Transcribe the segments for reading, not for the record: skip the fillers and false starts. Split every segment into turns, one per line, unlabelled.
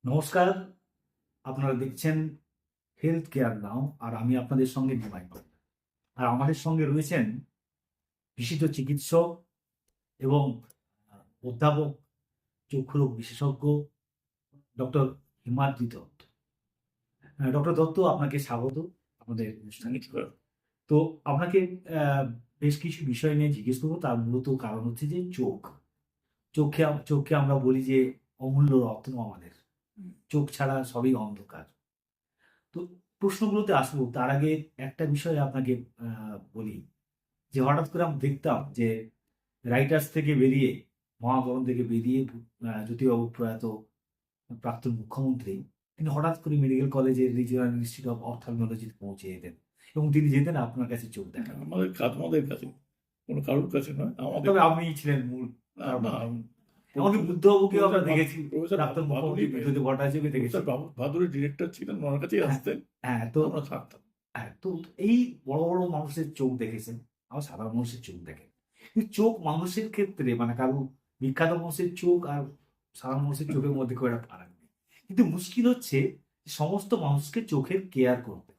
নমস্কার। আপনারা দেখছেন হেলথ কেয়ার নাও, আর আমি আপনাদের সঙ্গে নিমাই পাল। আর আমাদের সঙ্গে রয়েছেন বিশিষ্ট চিকিৎসক এবং অধ্যাপক, চক্ষুরোগ বিশেষজ্ঞ ডক্টর হিমাদ্রি দত্ত। ডক্টর দত্ত, আপনাকে স্বাগত আমাদের অনুষ্ঠানে। তো আপনাকে বেশ কিছু বিষয় নিয়ে জিজ্ঞেস করবো। তার মূলত কারণ হচ্ছে যে চোখে চোখকে আমরা বলি যে অমূল্য রত্ন আমাদের। চোখ ছাড়া সবই অন্ধকার। তো প্রশ্নগুলোতে আসবো তার আগে একটা বিষয় আপনাকে বলি যে হঠাৎ করে আমি দেখতাম যে রাইটার্স থেকে বেরিয়ে, মহাভবন থেকে বেরিয়ে জ্যোতিবাবু প্রয়াত প্রাক্তন মুখ্যমন্ত্রী, তিনি হঠাৎ করে মেডিকেল কলেজের রিজিওনাল ইনস্টিটিউট অফ অপথ্যালমোলজিতে পৌঁছে যেতেন এবং তিনি যেতেন আপনার কাছে চোখ দেখান।
আমাদের কাছে কোনো কারোর কাছে নয়, আমাদের।
তবে আপনি ছিলেন মূল।
না,
এমনকি বুদ্ধবাবুকেও আমরা
প্রফেসর
দেখেছি,
প্রফেসর
প্রাক্তন মুখ্যমন্ত্রী বিদ্যুৎ ভট্টাচার্যকে দেখেছি।
প্রফেসর ভাদুরী ডিরেক্টর ছিলেন, ওনার কাছেই আসতেন,
হ্যাঁ, তো
আমরা থাকতাম।
হ্যাঁ, তো এই বড় বড় মানুষের চোখ দেখেছেন, আবার সাধারণ মানুষের চোখ দেখেন। কিন্তু চোখ মানুষের ক্ষেত্রে মানে কারো বিখ্যাত মানুষের চোখ আর সাধারণ মানুষের চোখের মধ্যে খুব একটা ফারাক নেই। কিন্তু মুশকিল হচ্ছে সমস্ত মানুষকে চোখের কেয়ার করতে,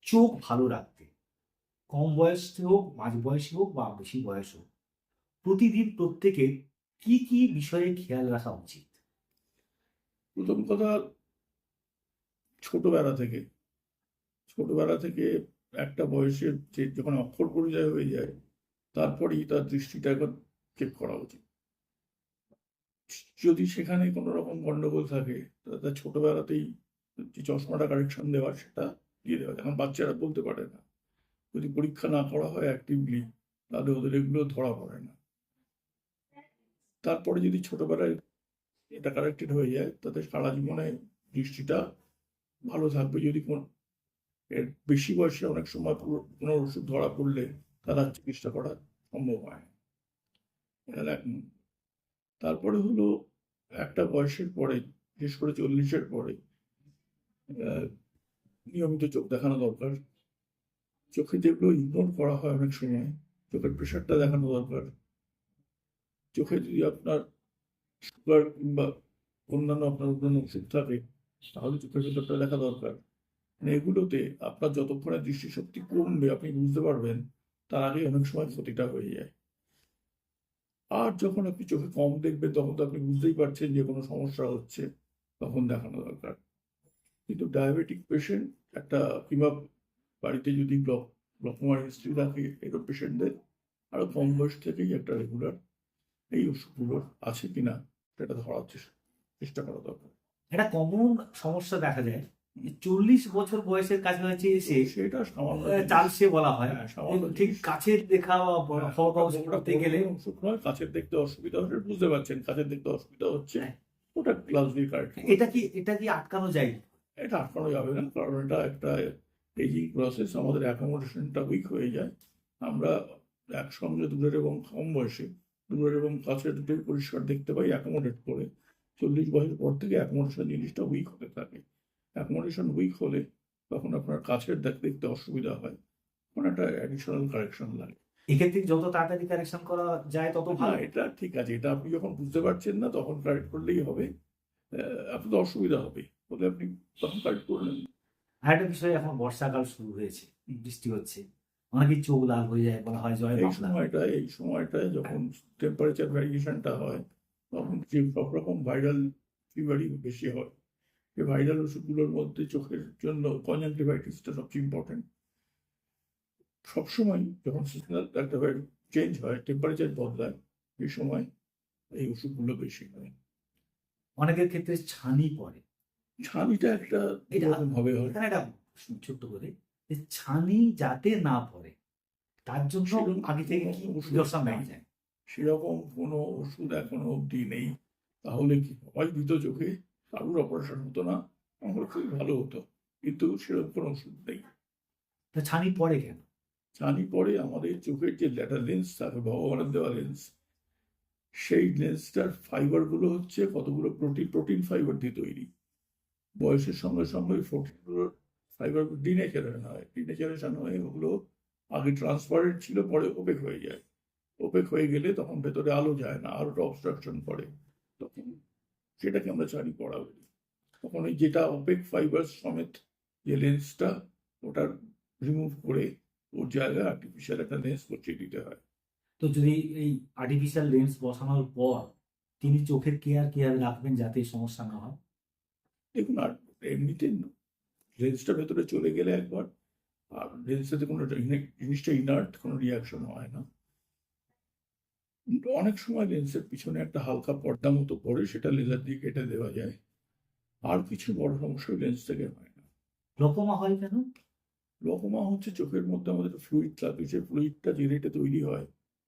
চোখ ভালো রাখতে, কম বয়সে হোক, মাঝ বয়সী হোক বা বেশি বয়স হোক, প্রতিদিন প্রত্যেকের কি কি বিষয়ে খেয়াল রাখা উচিত?
প্রথম কথা, ছোটবেলা থেকে ছোটবেলা থেকে একটা বয়সে যে যখন অক্ষর পরিচয় হয়ে যায়, তারপরেই তার দৃষ্টিটা এখন চেক করা উচিত। যদি সেখানে কোনো রকম গন্ডগোল থাকে, তাহলে তার ছোটবেলাতেই যে চশমাটা কারেকশন দেওয়া, সেটা দিয়ে দেওয়া। এখন বাচ্চারা বলতে পারে না, যদি পরীক্ষা না করা হয় অ্যাক্টিভলি, তাহলে ওদের এগুলো ধরা পড়ে না। তারপরে যদি ছোটবেলায় এটা কারেক্টেড হয়ে যায়, তাতে সারা জীবনে দৃষ্টিটা ভালো থাকবে। যদি এর বেশি বয়সে অনেক সময় কোনো ওষুধ ধরা পড়লে তারা চিকিৎসা করা সম্ভব হয় না। এটা তারপরে হলো, একটা বয়সের পরে, বিশেষ করে 40-এর পরে, নিয়মিত চোখ দেখানো দরকার। চোখে যেগুলো ইগনোর করা হয় অনেক সময়, চোখের প্রেশারটা দেখানো দরকার। চোখে যদি আপনার সুগার কিংবা অন্যান্য আপনার অন্যান্য ওষুধ থাকে, তাহলে চোখের ভেতরটা দেখা দরকার। মানে এগুলোতে আপনার যতক্ষণে দৃষ্টিশক্তি কমবে আপনি বুঝতে পারবেন, তার আগে অনেক সময় ক্ষতিটা হয়ে যায়। আর যখন আপনি চোখে কম দেখবেন, তখন তো আপনি বুঝতেই পারছেন যে কোনো সমস্যা হচ্ছে, তখন দেখানো দরকার। কিন্তু ডায়াবেটিক পেশেন্ট একটা, কিংবা বাড়িতে যদি গ্লকোমার হিস্ট্রি থাকে, এরকম পেশেন্টদের আরো কম বয়স থেকেই একটা রেগুলার এই ওষুধগুলো আছে কিনা সেটা ধরার চেষ্টা করা দরকার।
একটা কমন সমস্যা দেখা যায় যে 40 বছর বয়সের কাছাকাছি এসে
সেটা সামান্য
চালসে বলা হয়।
হ্যাঁ, সামান্য
ঠিক কাছের দেখা বা ফলপ্রসূ করতে গেলে
ওষুধ নয়, কাছের দেখতে অসুবিধা হচ্ছে, বুঝতে পারছেন কাছের দেখতে অসুবিধা হচ্ছে,
হ্যাঁ,
ওটা ক্লাসিক কারেক্ট।
এটা কি আটকানো যায়?
এটা আটকানো যাবে না, কারণ এটা একটা এজিং প্রসেস। আমাদের অ্যাকোমোডেশনটা উইক হয়ে যায়। আমরা একসঙ্গে দূরের এবং কম বয়সে, দূরের এবং কাছের দুটোই পরিষ্কার দেখতে পাই অ্যাকোমোডেট করে। 40 বছর পর থেকে অ্যাকোমোডেশন জিনিসটা উইক হতে থাকে। অ্যাকোমোডেশন উইক হলে তখন আপনার কাছের দেখতে অসুবিধা হয়, তখন একটা অ্যাডিশনাল কারেকশন লাগে।
এক্ষেত্রে যত তাড়াতাড়ি কারেকশন করা যায় তত
না,
ভালো।
এটা ঠিক আছে, এটা আপনি যখন বুঝতে পারছেন না তখন কারেক্ট করলেই হবে। আপনার অসুবিধা হবে বলে আপনি তখন কারেক্ট করলেন।
আর একটা বিষয়, এখন বর্ষাকাল শুরু হয়েছে, বৃষ্টি হচ্ছে, অনেকেই চোখ লাল হয়ে যায়, বলা হয় জয় বাংলা।
এই সময়টায় যখন টেম্পারেচার ভ্যারিয়েশনটা হয়, তখন যে সব রকম ভাইরাল ফিভারই বেশি হয়। এই ভাইরাল ওষুধগুলোর মধ্যে চোখের জন্য কনজাংটিভাইটিসটা সবচেয়ে ইম্পর্টেন্ট। সবসময় যখন সিজনাল একটা চেঞ্জ হয়, টেম্পারেচার বদলায়, এই সময় এই ওষুধগুলো বেশি হয়।
অনেকের ক্ষেত্রে ছানি পড়ে।
ছানিটা একটা
এটা
এরকম ভাবে হয়।
এখানে একটা ছোট্ট করে, যে ছানি যাতে না পড়ে তার জন্য
সেরকম
আগে থেকে কি প্রিকশন নেওয়া যায়?
সেরকম কোনো ওষুধ এখনো অব্দি নেই। তাহলে কি হয়, ভীত চোখে কারুর অপারেশন হতো না, আমার খুবই ভালো হতো, কিন্তু সেরকম কোনো ওষুধ নেই।
তা ছানি পড়ে কেন?
ছানি পড়ে আমাদের চোখের যে ল্যাটার লেন্স থাকে, ভগবানের দেওয়া লেন্স, সেই লেন্সটার ফাইবারগুলো হচ্ছে কতগুলো প্রোটিন ফাইবার দিয়ে তৈরি। বয়সের সঙ্গে সঙ্গে প্রোটিনগুলোর ফাইবার ডিনেচারেশন হয়ে ওগুলো আগে ট্রান্সপারেন্ট ছিল, পরে ওপেক হয়ে যায়। ওপেক হয়ে গেলে তখন ভেতরে আলো যায় না, আলোটা অবস্ট্রাকশন করে, তখন সেটাকে আমরা ছানি পড়া বলি। তখন ওই যেটা অপেক ফাইবার সমেত যে লেন্সটা, ওটা রিমুভ করে ওর জায়গায় আর্টিফিশিয়াল একটা লেন্স বসিয়ে দিতে হয়।
তো যদি এই আর্টিফিশিয়াল লেন্স বসানোর পর তিনি চোখের কেয়ার কিভাবে রাখবেন যাতে এই সমস্যা না হয়?
দেখুন, আর এমনিতে লেন্সটা ভেতরে চলে গেলে একবার, আর লেন্সটাতে কোনো জিনিসটা ইনার্ট, কোনো রিয়াকশন হয় না। কিন্তু অনেক সময় লেন্সের পিছনে একটা হালকা পর্দা মতো পড়ে, সেটা লেজার দিয়ে কেটে দেওয়া যায়। আর কিছু বড় সমস্যা ওই লেন্স থেকে হয় না।
গ্লকোমা হয় কেন?
গ্লকোমা হচ্ছে চোখের মধ্যে আমাদের ফ্লুইড থাকে, সেই ফ্লুইডটা যে রেটে তৈরি হয়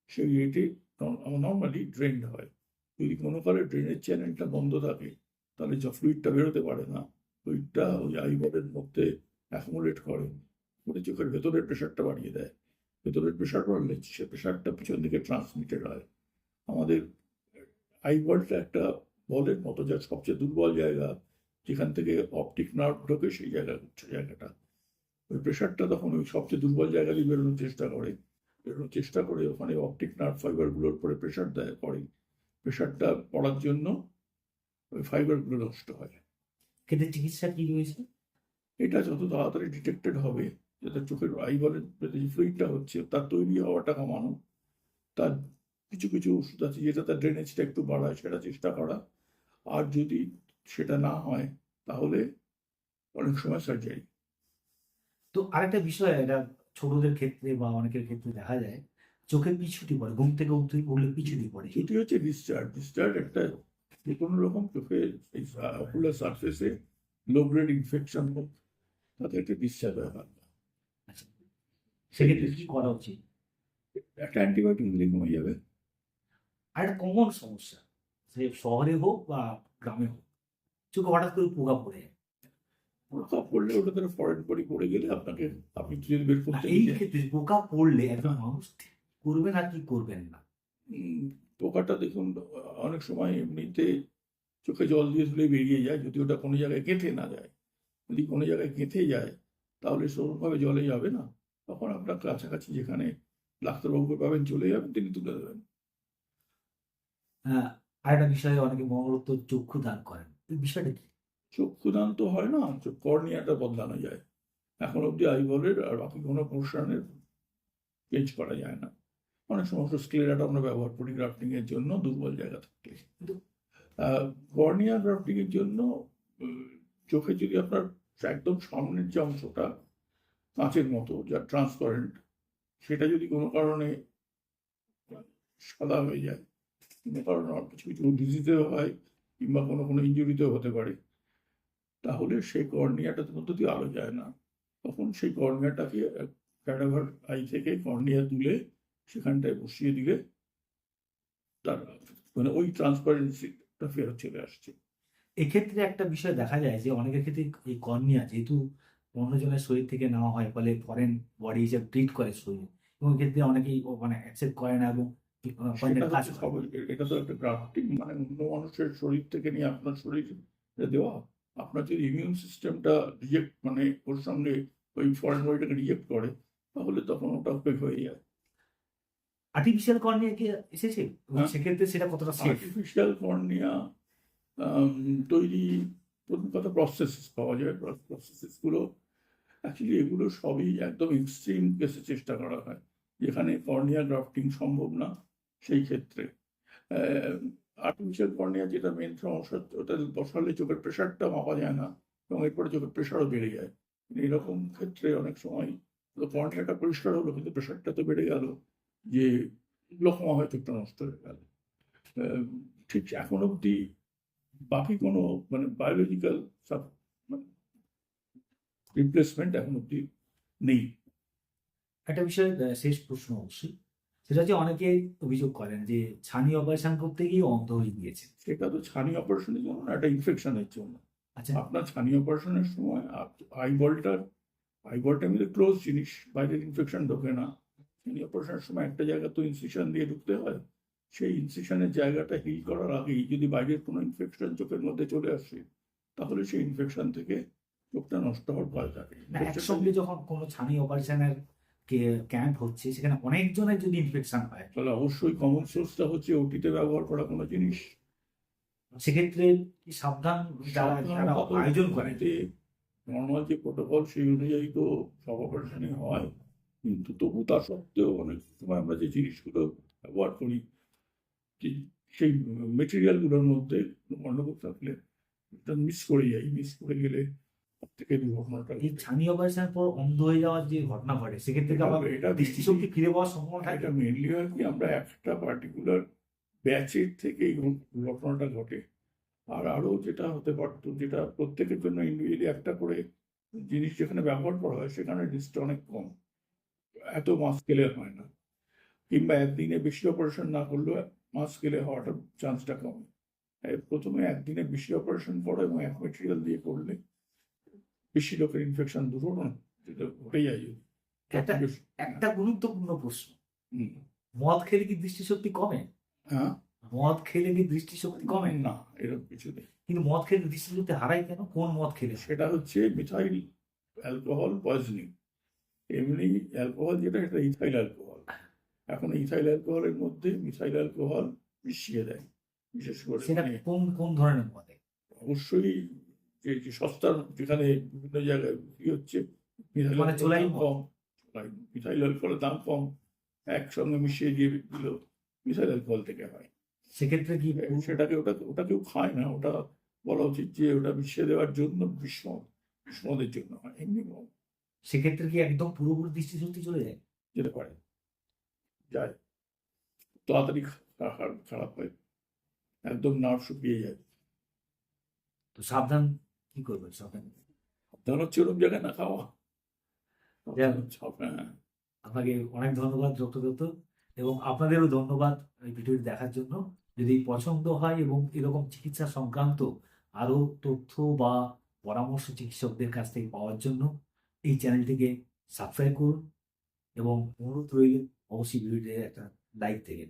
সেই রেটে নর্মালি ড্রেন্ড হয়। যদি কোনো কালে ড্রেনের চ্যানেলটা বন্ধ থাকে তাহলে যা ফ্লুইডটা বেরোতে পারে না, ফ্লুইডটা ওই আইবলের মধ্যে অ্যাকুমুলেট করে, করে চোখের ভেতরের প্রেশারটা বাড়িয়ে দেয়। ভেতরের প্রেশার বাড়লে সে প্রেশারটা পিছন দিকে ট্রান্সমিটেড হয়। আমাদের আইবলটা একটা বলের মতো, যা সবচেয়ে দুর্বল জায়গা, যেখান থেকে অপটিক নার্ভ ঢোকে, সেই জায়গাটা ওই প্রেশারটা তখন ওই সবচেয়ে দুর্বল জায়গা দিয়ে বেরোনোর চেষ্টা করে ওখানে অপটিক নার্ভ ফাইবারগুলোর উপরে প্রেশার দেয় পড়ে। প্রেশারটা পড়ার জন্য ওই ফাইবারগুলো নষ্ট হয়।
ক্ষেত্রে চিকিৎসা কি রয়েছে?
এটা যত তাড়াতাড়ি ডিটেক্টেড হবে, যাতে চোখের আইবলের যে ফ্লুইডটা হচ্ছে তার তৈরি হওয়াটা কমানো, তার কিছু কিছু ওষুধ আছে যেটা তার ড্রেনেজটা একটু বাড়ায়, সেটা চেষ্টা করা। আর যদি সেটা না হয় তাহলে অনেক সময় সার্জারি।
তো আরেকটা বিষয়, এটা ছোটদের ক্ষেত্রে বা অনেকের ক্ষেত্রে দেখা যায় চোখের পিছুটি পড়ে, ঘুম থেকে উঠতে উঠলে পিছুটি পড়ে।
এটি হচ্ছে ডিসচার্জ একটা যে কোনো রকম চোখে এই অকুলার সারফেসে লো গ্রেড ইনফেকশন হোক, তাতে একটা ডিসচার্জ হয়।
আচ্ছা, সেক্ষেত্রে কি করা উচিত?
একটা অ্যান্টিবায়োটিক দিলে কমে যাবে।
আর একটা কমন সমস্যা, সে শহরে হোক বা গ্রামে হোক, চোখে হঠাৎ করে পোকা পড়ে যায়।
পোকা পড়লে ওটা তারা ফরেন বডি পড়ে গেলে আপনি যদি বের
আর
করতে
এই
নিজে,
ক্ষেত্রে পোকা পড়লে একজন মানুষ ঠিক করবেন আর কি করবেন না?
পোকাটা দেখুন অনেক সময় এমনিতে চোখে জল দিয়ে ধুলে বেরিয়ে যায়, যদি ওটা কোনো জায়গায় গেঁথে না যায়। যদি কোনো জায়গায় গেঁথে যায় তাহলে সেরকমভাবে জলে যাবে না, তখন আপনার কাছাকাছি যেখানে ডাক্তারবাবুকে পাবেন চলে যাবেন, তিনি তুলে দেবেন।
হ্যাঁ, আরেকটা বিষয়ে অনেকে মরণোত্তর চক্ষু দান করেন, এই বিষয়টা কি?
চক্ষুদান তো হয় না, কর্নিয়াটা বদলানো যায়। এখন অব্দি আইবলের আর বাকি কোনো পোর্শনের চেঞ্জ করা যায় না। অনেক সমস্ত স্ক্লেরাটা আমরা ব্যবহার করি গ্রাফটিং এর জন্য, দুর্বল জায়গা থাকলে। কিন্তু কর্নিয়া গ্রাফটিং এর জন্য চোখে যদি আপনার একদম সামনের যে অংশটা কাঁচের মতো, যা ট্রান্সপারেন্ট, সেটা যদি কোনো কারণে সাদা হয়ে যায়, কোনো কারণে কিছু কিছু ডিজিজেও হয়, কিংবা কোনো কোনো ইঞ্জুরিতেও হতে পারে, তাহলে সেই কর্নিয়াটার মধ্যে দিয়ে আলো যায় না। তখন সেই কর্নিয়াটাকে ক্যাডাভার আই থেকে কর্নিয়া তুলে সেখানটায় বসিয়ে দিলে তার মানে ওই ট্রান্সপারেন্সিটা ফেরত চলে আসছে।
এক্ষেত্রে একটা বিষয় দেখা যায় যে অনেকের ক্ষেত্রে এই কর্নিয়া যেহেতু অন্যজনের শরীর থেকে নেওয়া হয়, ফলে ফরেন বডি হিসেবে ট্রিট করে শরীর, এবং এক্ষেত্রে অনেকেই মানে অ্যাকসেপ্ট করে না এবং
সেটা
কর্নিয়ার কাজ
হচ্ছে
করে।
এটা তো একটা গ্রাফটিং, মানে অন্য মানুষের শরীর থেকে নিয়ে আপনার শরীরে দেওয়া। আপনার যদি ইমিউন সিস্টেমটা রিজেক্ট, মানে ওর সঙ্গে ওই ফরেন বডিটাকে রিজেক্ট করে, তাহলে তখন ওটা অপেক হয়ে যায়।
আর্টিফিশিয়াল কর্নিয়া কি এসেছে এবং
হ্যাঁ,
সেক্ষেত্রে সেটা কতটা সেফ?
আর্টিফিশিয়াল কর্নিয়া তৈরি, প্রথম কথা প্রসেসেস পাওয়া যায়। প্রসেসেসগুলো অ্যাকচুয়ালি এগুলো সবই একদম এক্সট্রিম কেসে চেষ্টা করা হয়, যেখানে কর্নিয়া গ্রাফটিং সম্ভব না। সেই ক্ষেত্রে আর্টিফিশিয়াল কর্নিয়া যেটা মেন সমস্যা, ওটা বসালে চোখের প্রেশারটা মাপা যায় না, এবং এরপরে চোখের প্রেশারও বেড়ে যায়। এরকম ক্ষেত্রে অনেক সময় কর্নিয়াটা পরিষ্কার হলো কিন্তু প্রেশারটা তো বেড়ে গেল, যে গ্লকোমা হয়তো একটু নষ্ট হয়ে গেল। ঠিক এখন অবধি বাকি কোনো মানে বায়োলজিক্যাল সব রিপ্লেসমেন্ট এখন অবধি নেই।
একটা বিষয়, শেষ প্রশ্ন অবশ্যই, সেটা হচ্ছে অনেকে অভিযোগ করেন যে ছানি অপারেশন করতে গিয়ে অন্ধ হয়ে গিয়েছে।
সেটা তো ছানি অপারেশনের জন্য না, একটা ইনফেকশনের জন্য।
আচ্ছা,
আপনার ছানি অপারেশনের সময় আইবলটা এমনি ক্লোজ জিনিস, বাইরের ইনফেকশন ঢোকে না। ছানি অপারেশনের সময় একটা জায়গা তো ইনসিশন দিয়ে ঢুকতে হয়, সেই ইনসিশনের জায়গাটা হিল করার আগেই যদি বাইরের কোনো ইনফেকশন চোখের মধ্যে চলে আসে, তাহলে সেই ইনফেকশন থেকে চোখটা নষ্ট হওয়ার ভয় থাকে।
না একসঙ্গে যখন কোনো ছানি অপারেশনের ক্যাম্প হচ্ছে, সেখানে অনেকজনের যদি ইনফেকশন হয়,
তাহলে অবশ্যই কমন সোর্সটা হচ্ছে ওটিতে ব্যবহার করা কোনো জিনিস।
সেক্ষেত্রে কি সাবধান যারা যারা
সাবধানতা তো
আয়োজন করেন
নর্মাল যে প্রোটোকল সেই অনুযায়ী তো সব অপারেশনই হয়, কিন্তু তবু তা সত্ত্বেও অনেক সময় আমরা যে জিনিসগুলো ব্যবহার করি, যে সেই মেটেরিয়ালগুলোর মধ্যে কোনো গণ্ডগোল থাকলে এটা মিস করে যাই, মিস করে গেলে তার থেকে দুর্ঘটনাটা
এই ছানি অপারেশনের পর অন্ধ হয়ে যাওয়ার যে ঘটনা ঘটে সেক্ষেত্রে কি আবার
এটা
দৃষ্টিশক্তি ফিরে পাওয়ার সম্ভাবনা থাকে?
এটা মেনলি হয় কি, আমরা একটা পার্টিকুলার ব্যাচের থেকে এই ঘটনাটা ঘটে। আর আরো যেটা হতে পারতো, যেটা প্রত্যেকের জন্য ইন্ডিভিজুয়ালি একটা করে জিনিস যেখানে ব্যবহার করা হয় সেখানে রিস্কটা অনেক কম, এত মাস স্কেলে হয় না, কিংবা একদিনে বেশি অপারেশন না করলেও মাস স্কেলে হওয়াটার চান্সটা কম। প্রথমে একদিনে বেশি অপারেশন করো এবং এক মেটেরিয়াল দিয়ে করলে বেশি লোকের ইনফেকশন দুর্ঘটনা যেটা ঘটে যায় যদি।
একটা একটা গুরুত্বপূর্ণ প্রশ্ন,
হুম।
মদ খেলে কি দৃষ্টিশক্তি কমে?
হ্যাঁ,
মদ খেলে কি দৃষ্টিশক্তি কমে?
না, এরকম কিছু নেই।
কিন্তু মদ খেলে দৃষ্টিশক্তি হারায় কেন? কোন মদ খেলে?
সেটা হচ্ছে মিথাইল অ্যালকোহল পয়জনিং। এমনি অ্যালকোহল যেটা, এটা ইথাইল অ্যালকোহল। এখন ইথাইল অ্যালকোহলের মধ্যে মিথাইল অ্যালকোহল মিশিয়ে দেয়, বিশেষ করে
সেটা কোন কোন ধরনের মদে?
অবশ্যই যে সস্তার, যেখানে বিভিন্ন জায়গায় বিক্রি হচ্ছে, মিথাইল
মানে
অ্যালকোহলের
চোলাই
দাম
মদ?
কম, মিথাইল অ্যালকোহলের দাম কম, একসঙ্গে মিশিয়ে দিয়ে দিল, মিথাইল অ্যালকোহল থেকে হয়।
সেক্ষেত্রে কি
সেটাকে ওটা কেউ খায় না, ওটা বলা উচিত যে ওটা মিশিয়ে দেওয়ার জন্য বিষ্ণদের জন্য হয়, এমনি
সেক্ষেত্রে কি একদম পুরোপুরি দৃষ্টিশক্তি চলে যায়?
যেতে পারে, যায়, তাড়াতাড়ি খারাপ হয়, একদম নার্ভ শুকিয়ে যায়।
তো সাবধান কি করবে সাবধান?
সাবধান হচ্ছে ওরকম জায়গায় না খাওয়া।
যাক,
হ্যাঁ,
আপনাকে অনেক ধন্যবাদ যথাযথ, এবং আপনাদেরও ধন্যবাদ এই ভিডিওটি দেখার জন্য। যদি পছন্দ হয় এবং এরকম চিকিৎসা সংক্রান্ত আরো তথ্য বা পরামর্শ চিকিৎসকদের কাছ থেকে পাওয়ার জন্য এই চ্যানেলটিকে সাবস্ক্রাইব করুন, এবং অনুরোধ রইল অবশ্যই ভিডিওটিতে একটা লাইক দেবেন।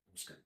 নমস্কার।